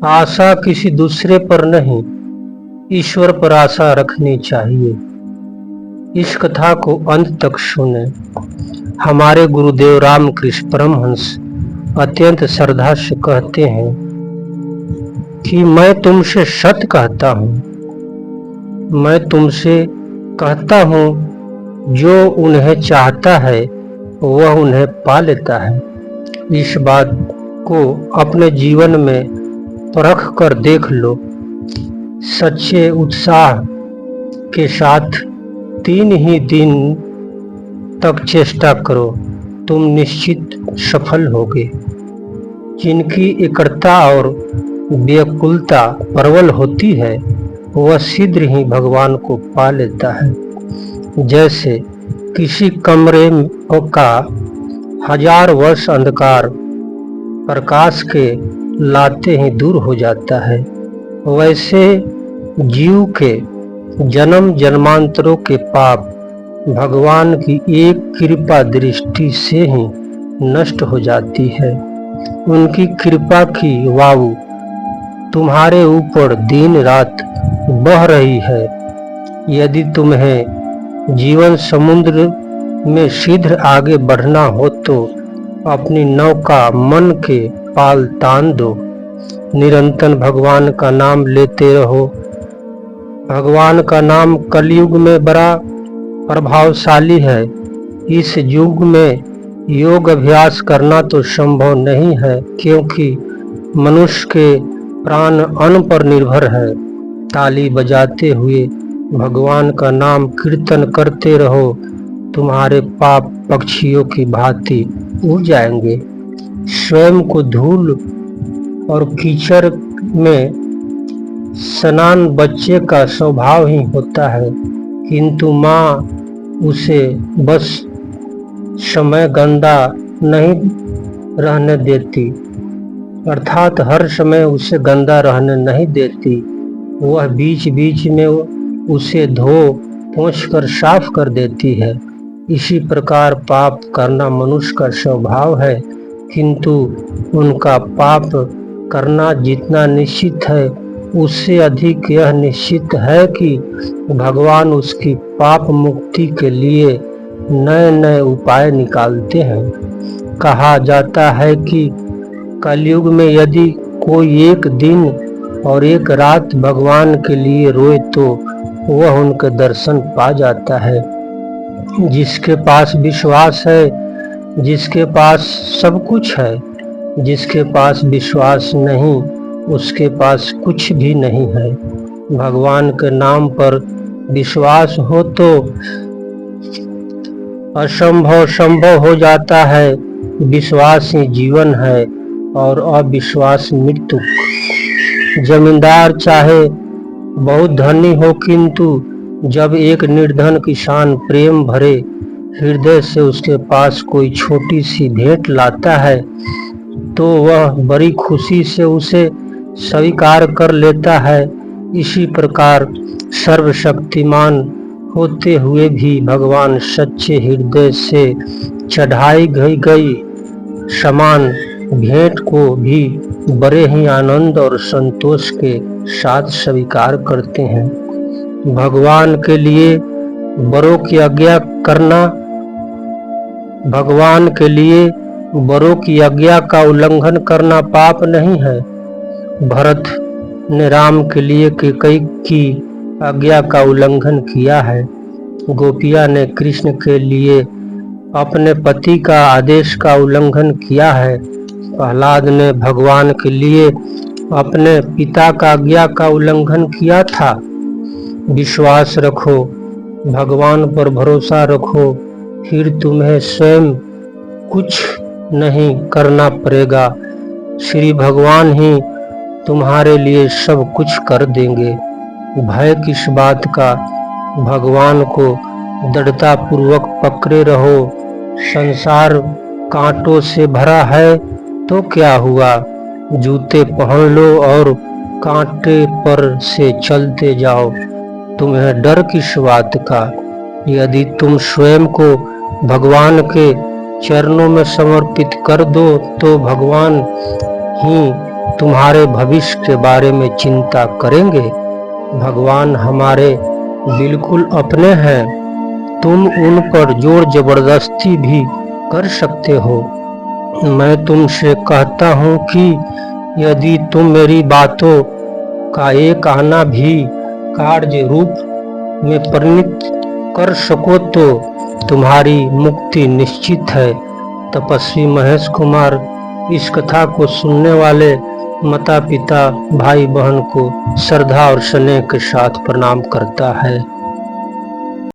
आशा किसी दूसरे पर नहीं, ईश्वर पर आशा रखनी चाहिए। इस कथा को अंत तक सुने। हमारे गुरुदेव रामकृष्ण परमहंस अत्यंत श्रद्धा से कहते हैं कि मैं तुमसे सत्य कहता हूँ, मैं तुमसे कहता हूँ, जो उन्हें चाहता है वह उन्हें पा लेता है। इस बात को अपने जीवन में परख कर देख लो। सच्चे उत्साह के साथ 3 ही दिन तक चेष्टा करो, तुम निश्चित सफल होगे। जिनकी एकाग्रता और व्याकुलता प्रबल होती है वह शीघ्र ही भगवान को पा लेता है। जैसे किसी कमरे का 1000 वर्ष अंधकार प्रकाश के लाते ही दूर हो जाता है, वैसे जीव के जन्म जन्मांतरों के पाप भगवान की एक कृपा दृष्टि से ही नष्ट हो जाती है। उनकी कृपा की वायु तुम्हारे ऊपर दिन रात बह रही है। यदि तुम्हें जीवन समुद्र में शीघ्र आगे बढ़ना हो तो अपनी नौका मन के पाल तान दो। निरंतर भगवान का नाम लेते रहो। भगवान का नाम कलयुग में बड़ा प्रभावशाली है। इस युग में योग अभ्यास करना तो संभव नहीं है, क्योंकि मनुष्य के प्राण अन्न पर निर्भर है। ताली बजाते हुए भगवान का नाम कीर्तन करते रहो, तुम्हारे पाप पक्षियों की भांति उड़ जाएंगे। स्वयं को धूल और कीचड़ में स्नान बच्चे का स्वभाव ही होता है, किंतु माँ उसे बस समय गंदा नहीं रहने देती, अर्थात हर समय उसे गंदा रहने नहीं देती। वह बीच बीच में उसे धो पोंछ कर साफ कर देती है। इसी प्रकार पाप करना मनुष्य का स्वभाव है, किंतु उनका पाप करना जितना निश्चित है उससे अधिक यह निश्चित है कि भगवान उसकी पाप मुक्ति के लिए नए नए उपाय निकालते हैं। कहा जाता है कि कलयुग में यदि कोई एक दिन और एक रात भगवान के लिए रोए तो वह उनके दर्शन पा जाता है। जिसके पास विश्वास है, जिसके पास सब कुछ है, जिसके पास विश्वास नहीं उसके पास कुछ भी नहीं है। भगवान के नाम पर विश्वास हो तो असंभव संभव हो जाता है। विश्वास ही जीवन है और अविश्वास मृत्यु। जमींदार चाहे बहुत धनी हो, किंतु जब एक निर्धन किसान प्रेम भरे हृदय से उसके पास कोई छोटी सी भेंट लाता है तो वह बड़ी खुशी से उसे स्वीकार कर लेता है। इसी प्रकार सर्वशक्तिमान होते हुए भी भगवान सच्चे हृदय से चढ़ाई गई समान भेंट को भी बड़े ही आनंद और संतोष के साथ स्वीकार करते हैं। भगवान के लिए बड़ों की आज्ञा करना, भगवान के लिए बड़ों की आज्ञा का उल्लंघन करना पाप नहीं है। भरत ने राम के लिए कैकेयी की आज्ञा का उल्लंघन किया है। गोपिया ने कृष्ण के लिए अपने पति का आदेश का उल्लंघन किया है। प्रहलाद ने भगवान के लिए अपने पिता का आज्ञा का उल्लंघन किया था। विश्वास रखो, भगवान पर भरोसा रखो, फिर तुम्हें स्वयं कुछ नहीं करना पड़ेगा। श्री भगवान ही तुम्हारे लिए सब कुछ कर देंगे। भय किस बात का, भगवान को दृढ़ता पूर्वक पकड़े रहो। संसार कांटों से भरा है तो क्या हुआ, जूते पहन लो और कांटे पर से चलते जाओ। तुम्हें डर किस बात का। यदि तुम स्वयं को भगवान के चरणों में समर्पित कर दो तो भगवान ही तुम्हारे भविष्य के बारे में चिंता करेंगे। भगवान हमारे बिल्कुल अपने हैं, तुम उन पर जोर जबरदस्ती भी कर सकते हो। मैं तुमसे कहता हूँ कि यदि तुम मेरी बातों का एक आना भी कार्य रूप में परिणत कर सको तो तुम्हारी मुक्ति निश्चित है। तपस्वी महेश कुमार इस कथा को सुनने वाले माता पिता भाई बहन को श्रद्धा और स्नेह के साथ प्रणाम करता है।